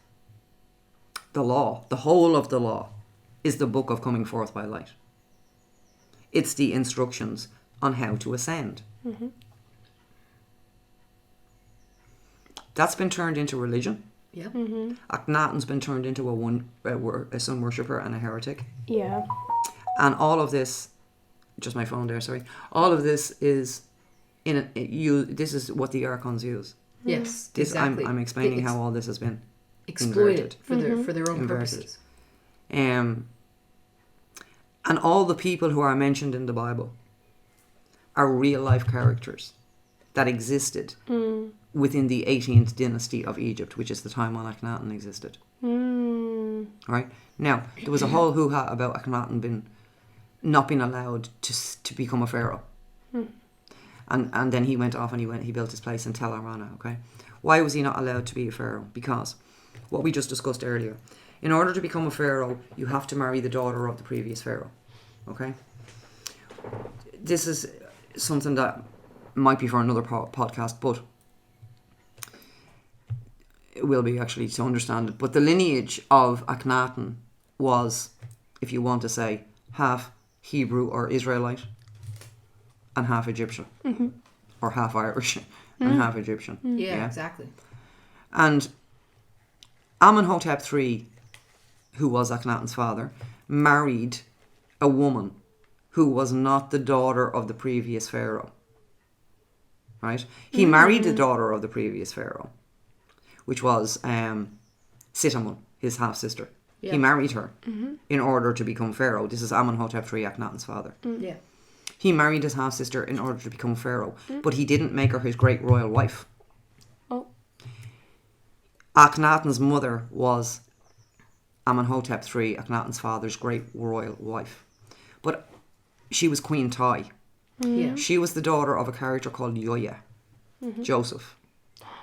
The law, the whole of the law, is the book of coming forth by light. It's the instructions on how to ascend. That's been turned into religion.
Yeah.
Akhenaten's been turned into a sun worshipper and a heretic.
Yeah.
And all of this, just my phone there, sorry. All of this is this is what the archons use.
Yes,
this,
exactly.
I'm explaining how all this has been
exploited for their own purposes.
And all the people who are mentioned in the Bible are real life characters that existed within the 18th dynasty of Egypt, which is the time when Akhenaten existed. Right? Now, there was a whole hoo-ha about Akhenaten not being allowed to become a pharaoh. And then he went off and he built his place in Tel Arana, okay? Why was he not allowed to be a pharaoh? Because what we just discussed earlier, in order to become a pharaoh, you have to marry the daughter of the previous pharaoh, okay? This is something that might be for another podcast, but it will be actually to understand it. But the lineage of Ahkhenaten was, if you want to say, half Hebrew or Israelite and half Egyptian, or half Irish and half Egyptian.
Yeah, exactly.
And Amenhotep III, who was Akhenaten's father, married a woman who was not the daughter of the previous pharaoh. Right? He married the daughter of the previous pharaoh, which was Sitamun, his half-sister. Yeah. He married her in order to become pharaoh. This is Amenhotep III, Akhenaten's father.
Yeah.
He married his half-sister in order to become pharaoh, but he didn't make her his great royal wife.
Oh.
Akhenaten's mother was Amenhotep III, Akhenaten's father's great royal wife. But she was Queen Ty.
Yeah.
She was the daughter of a character called Yoya, Joseph,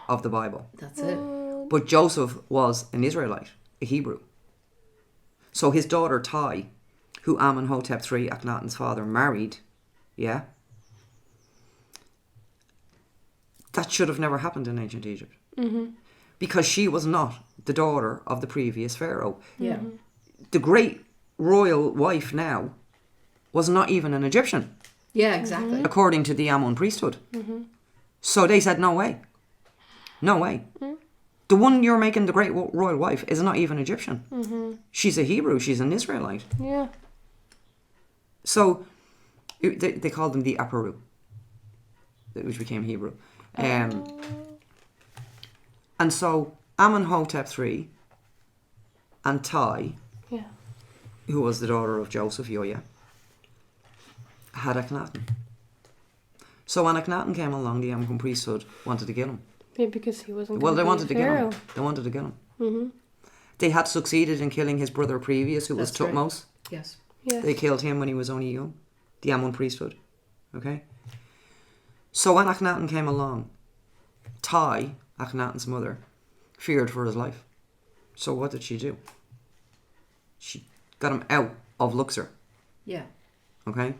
of the Bible.
That's it.
But Joseph was an Israelite, a Hebrew. So his daughter Ty, who Amenhotep III, Akhenaten's father, married, yeah, that should have never happened in ancient Egypt. Because she was not the daughter of the previous pharaoh.
Yeah.
The great royal wife now was not even an Egyptian,
Yeah, exactly.
according to the Amun priesthood. So they said, no way. No way. The one you're making the great royal wife is not even Egyptian. She's a Hebrew. She's an Israelite.
Yeah.
So they called them the Aparu, which became Hebrew. And so Amenhotep III and Ty,
Yeah.
who was the daughter of Joseph, Yoya, had Akhenaten. So when Akhenaten came along, the Amun priesthood wanted to kill him.
Yeah, because he wasn't.
Well, they wanted to kill
Pharaoh.
him. They wanted to kill him. They had succeeded in killing his brother previous, who was
That's right.
Thutmose.
Yes.
Yes.
They killed him when he was only young. The Amun priesthood. Okay? So when Akhenaten came along, Ty, Akhenaten's mother, feared for his life. So what did she do? She got him out of Luxor.
Yeah.
Okay?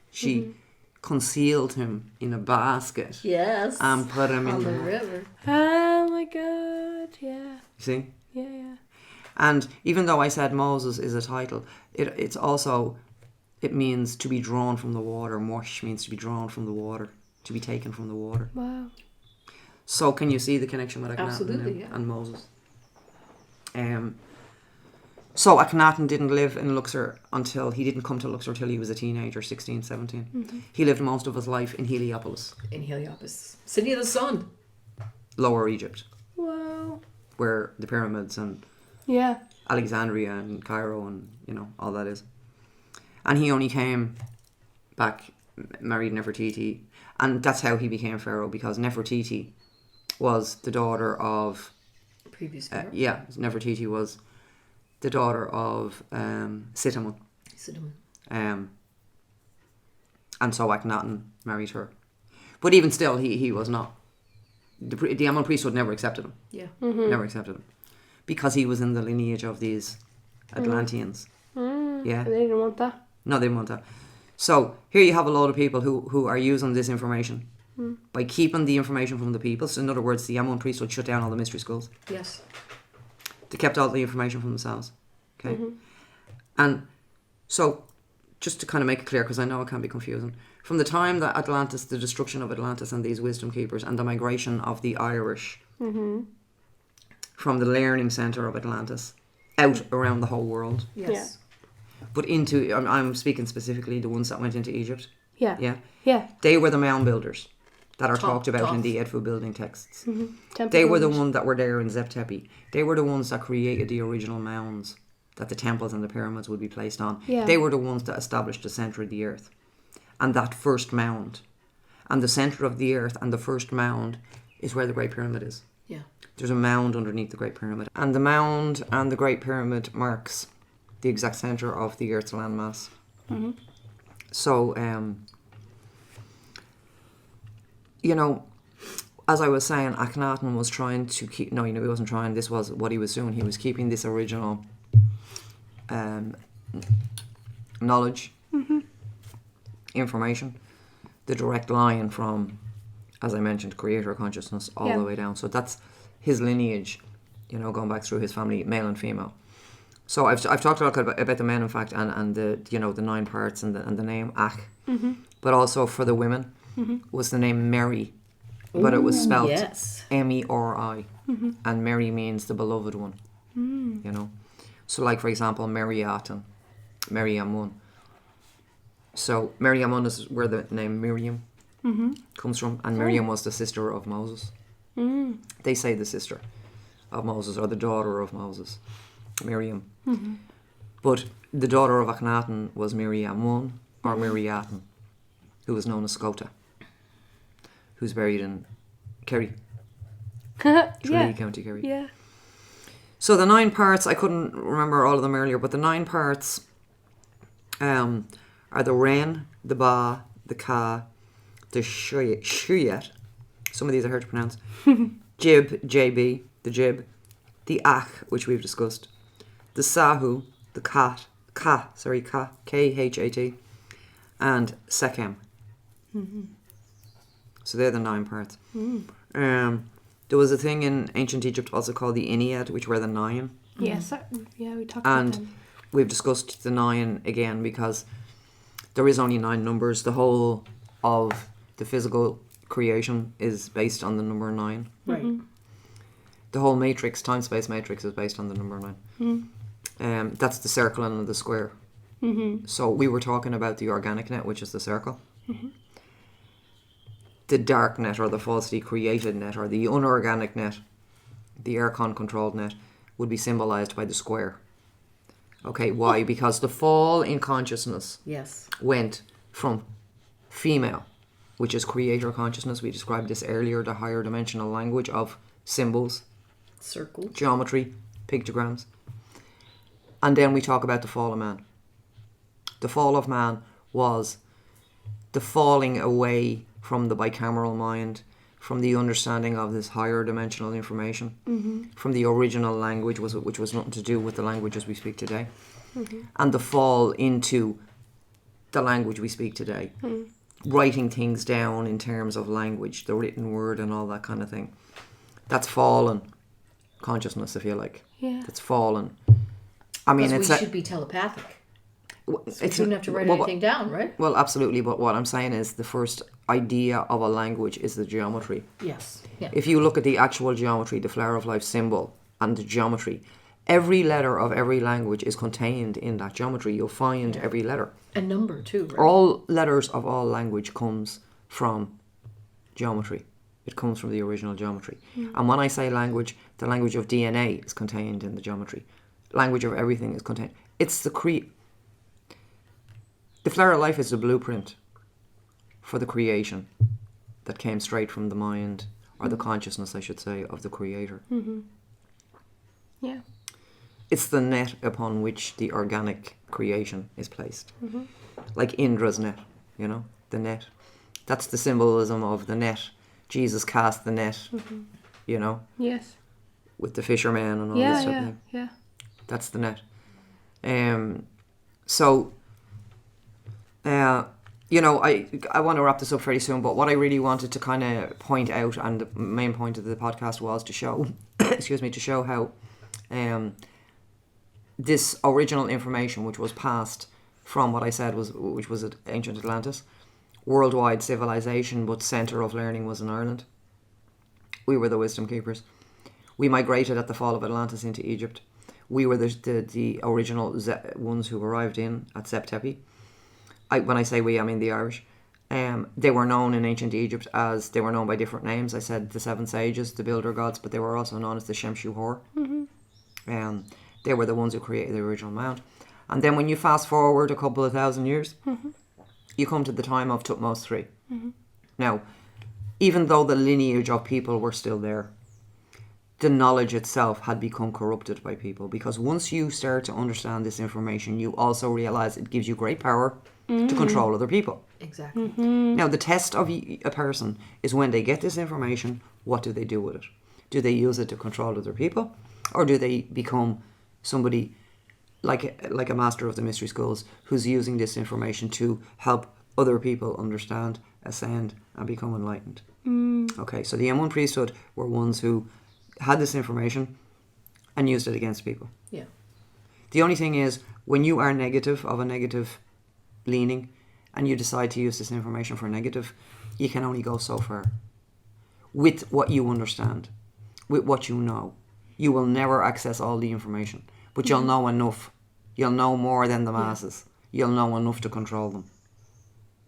She concealed him in a basket
Yes.
and put him
on
in
the
the
river.
Oh my God! Yeah.
See?
Yeah. Yeah.
And even though I said Moses is a title, it's also, it means to be drawn from the water. Mosh means to be drawn from the water, to be taken from the water.
Wow.
So can you see the connection with Akhenaten
Absolutely, yeah.
and Moses? So Akhenaten didn't live in Luxor until, he didn't come to Luxor till he was a teenager, 16, 17. He lived most of his life in Heliopolis,
In Heliopolis. City of the Sun.
Lower Egypt,
Wow.
where the pyramids and
Yeah.
Alexandria and Cairo and, you know, all that is. And he only came back, married Nefertiti, and that's how he became pharaoh, because Nefertiti was the daughter of
Previous pharaoh.
Nefertiti was the daughter of Sitamun. And so Akhenaten married her. But even still, he was not. The Amun priesthood never accepted him.
Yeah.
Never accepted him. Because he was in the lineage of these Atlanteans. Yeah.
They didn't want that.
No, they didn't want that. So here you have a load of people who are using this information by keeping the information from the people. So in other words, the Amun priesthood shut down all the mystery schools.
Yes.
They kept all the information from themselves. Okay. And so just to kind of make it clear, because I know it can be confusing, from the time that Atlantis, the destruction of Atlantis and these wisdom keepers, and the migration of the Irish from the learning centre of Atlantis out around the whole world,
Yes.
but into, I'm speaking specifically the ones that went into Egypt.
Yeah.
Yeah.
Yeah.
They were the mound builders that are
Thoth,
talked about in
Thoth.
the Edfu building texts.
Temple
They were the
builders.
ones that were there in Zep-Tepi. They were the ones that created the original mounds that the temples and the pyramids would be placed on.
Yeah.
They were the ones that established the centre of the earth. And that first mound, and the centre of the earth and the first mound is where the Great Pyramid is.
Yeah.
There's a mound underneath the Great Pyramid. And the mound and the Great Pyramid marks the exact centre of the earth's landmass. So, you know, as I was saying, Akhenaten was trying to keep... No, he wasn't trying. This was what he was doing. He was keeping this original knowledge, information, the direct line from, as I mentioned, creator consciousness all the way down. So that's his lineage, you know, going back through his family, male and female. So I've talked a lot about the men, in fact, and the, you know, the 9 parts and the name Akh. But also for the women was the name Mary, but it was spelled Meri, and Mary means the beloved one. You know, so like for example, Mariaten, Meriamun. So Meriamun is where the name Miriam comes from, and Miriam was the sister of Moses. They say the sister of Moses or the daughter of Moses, Miriam. But the daughter of Ahkhenaten was Meriamun or Mariaten, who was known as Skota, who's buried in Kerry, Tralee, County Kerry.
Yeah.
So the 9 parts, I couldn't remember all of them earlier, but the 9 parts are the Ren, the Ba, the Ka, the Shuyet. Some of these are hard to pronounce. Jib, JB, the Jib, the Akh, which we've discussed, the Sahu, the KHHT, and Sekhem. So they're the 9 parts. There was a thing in ancient Egypt also called the Ennead, which were the 9.
Yes, we talked about them.
We've discussed the 9 again because there is only 9 numbers. The whole of the physical creation is based on the number 9.
Right.
The whole matrix, time-space matrix, is based on the number 9. That's the circle and the square. So we were talking about the organic net, which is the circle. The dark net, or the falsely created net, or the unorganic net, the Ercon-controlled net, would be symbolized by the square. Okay, why? Because the fall in consciousness went from female, which is creator consciousness. We described this earlier, the higher dimensional language of symbols,
circles,
geometry, pictograms. And then we talk about the fall of man. The fall of man was the falling away from the bicameral mind, from the understanding of this higher dimensional information, from the original language, which was nothing to do with the languages we speak today, and the fall into the language we speak today, writing things down in terms of language, the written word and all that kind of thing. That's fallen consciousness, if you like.
Yeah.
That's fallen. I mean,
we should be telepathic. So we shouldn't have to write anything down, right?
Well, absolutely. But what I'm saying is the first idea of a language is the geometry.
Yes. Yeah.
If you look at the actual geometry, the flower of life symbol and the geometry, every letter of every language is contained in that geometry. You'll find every letter.
A number too, right?
All letters of all language comes from geometry. It comes from the original geometry. And when I say language, the language of DNA is contained in the geometry. Language of everything is contained. It's the flower of life is the blueprint for the creation that came straight from the mind, or the consciousness, I should say, of the creator.
Yeah.
It's the net upon which the organic creation is placed. Like Indra's net, the net. That's the symbolism of the net. Jesus cast the net,
Yes.
with the fisherman and all this stuff.
Yeah.
That's the net. I want to wrap this up very soon, but what I really wanted to kind of point out, and the main point of the podcast was to show, to show how this original information, which was passed from what I said which was ancient Atlantis, worldwide civilization, but centre of learning was in Ireland. We were the wisdom keepers. We migrated at the fall of Atlantis into Egypt. We were the original ones who arrived at Zep Tepi. When I say we, I mean the Irish. They were known in ancient Egypt as, they were known by different names. I said the 7 sages, the builder gods, but they were also known as the Shemshu-Hor. They were the ones who created the original mound. And then when you fast forward a couple of thousand years, you come to the time of Thutmose III. Now, even though the lineage of people were still there, the knowledge itself had become corrupted by people, because once you start to understand this information, you also realize it gives you great power to control other people.
Exactly.
Now, the test of a person is when they get this information, what do they do with it? Do they use it to control other people, or do they become somebody like a master of the mystery schools who's using this information to help other people understand, ascend, and become enlightened? Okay, so the M1 priesthood were ones who had this information and used it against people.
Yeah.
The only thing is, when you are negative, of a negative leaning, and you decide to use this information for negative, you can only go so far with what you understand, with what you know. You will never access all the information, but you'll know enough. You'll know more than the masses. You'll know enough to control them.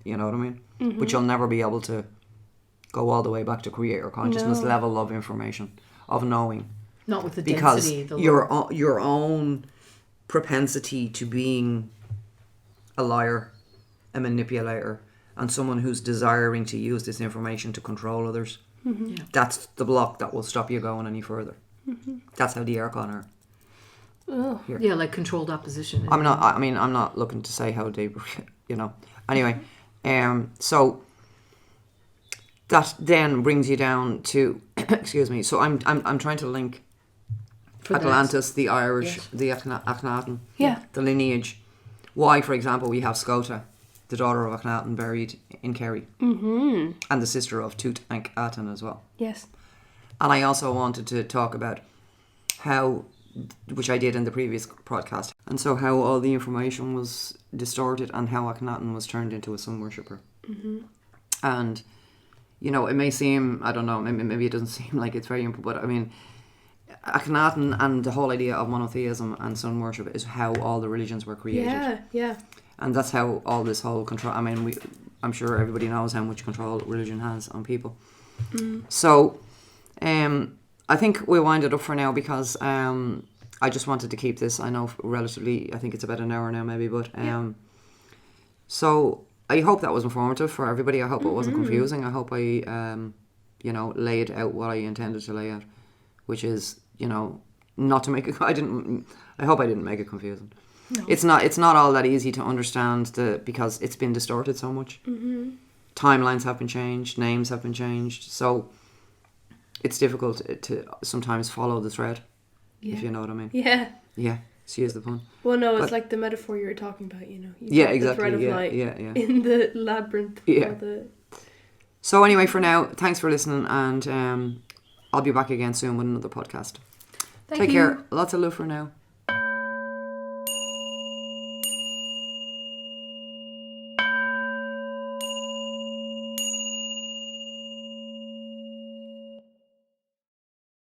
You know what I mean? But you'll never be able to go all the way back to creator consciousness level of information, of knowing.
Not with the
density.
Because
your own propensity to being a liar, a manipulator, and someone who's desiring to use this information to control others, that's the block that will stop you going any further. That's how the Archon are. here.
Yeah, like controlled opposition.
I'm not looking to say how they, Anyway, so that then brings you down to, excuse me. So I'm trying to link Atlantis, the Irish, the Ahkhenaten, the lineage. Why, for example, we have Scota, the daughter of Ahkhenaten, buried in Kerry, and the sister of Thoth Hill as well.
Yes.
And I also wanted to talk about how, which I did in the previous podcast, and so how all the information was distorted and how Ahkhenaten was turned into a sun worshipper. And, it may seem, I don't know, maybe it doesn't seem like it's very important, but I mean, Ahkhenaten and the whole idea of monotheism and sun worship is how all the religions were created.
Yeah.
And that's how all this whole control, I'm sure everybody knows how much control religion has on people. So, I think we'll wind it up for now because I just wanted to keep this, I know, relatively, I think it's about an hour now maybe, but so I hope that was informative for everybody. I hope it wasn't confusing. I hope I, laid out what I intended to lay out, which is, not to make it, I hope I didn't make it confusing. No. It's not all that easy to understand because it's been distorted so much. Timelines have been changed, names have been changed, so it's difficult to sometimes follow the thread, if you know what I mean. Yeah, excuse the pun.
Well, no, it's like the metaphor you were talking about,
exactly.
The thread of light in the labyrinth.
Yeah. So anyway, for now, thanks for listening, and I'll be back again soon with another podcast. Take care. Lots of love for now.